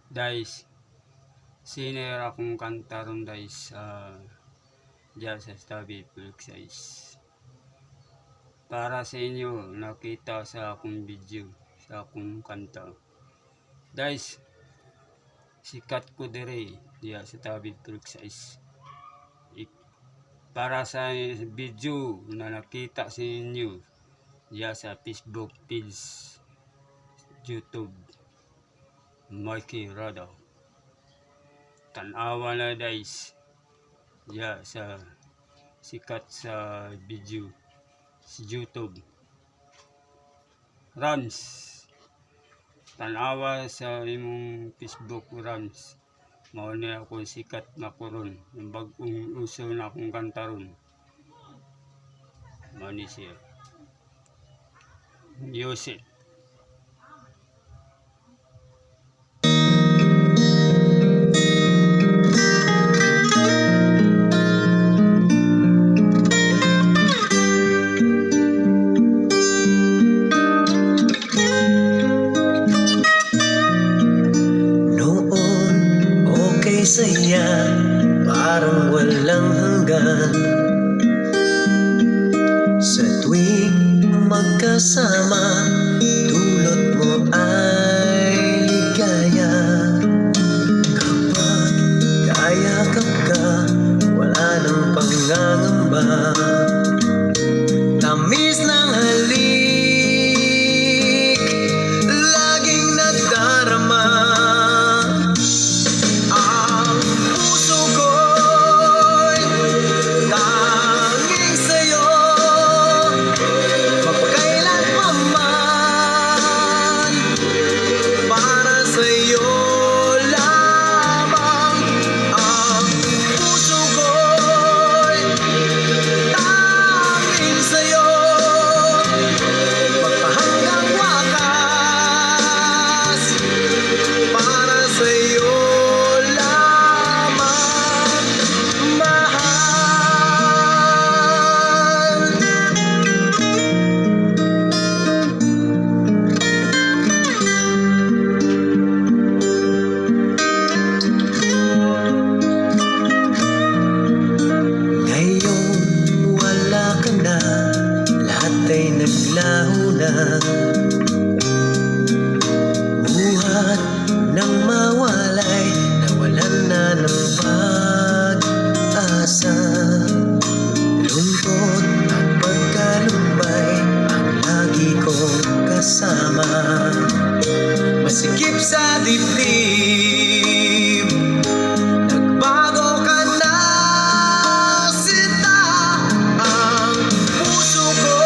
Guys, sinera kong kanta ron guys diyan sa Tabi Pulksais. Para sa inyo, nakita sa akong video, sa akong kanta. Guys, sikat ko dire diyan sa Tabi Pulksais. Para sa video na nakita sa inyo diyan sa Facebook page, YouTube, Mikey Rado. Tanawa na guys diyan sa sikat sa video sa YouTube. Rams, tanawa sa imong Facebook Rams. Mao na ako sikat na kuron, yung bagong uso na akong kanta ron. Mao ni siya. Yose. Saya, parang walang hanggan. Sa tuwing magkasama, dulot mo ay ligaya. Kapag kayakap ka, wala nang pangangamba. Tamis ng halik, laging nadarama. Naglaho na, buhat ng mawalay, nawalan na ng pag-asa. Lungkot at pagkalumbay ang lagi kong kasama. Masikip sa dibdib, nagbago ka na sinta. Ang puso ko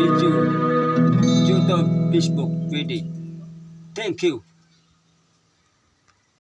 video, YouTube, Facebook, pwede. Thank you.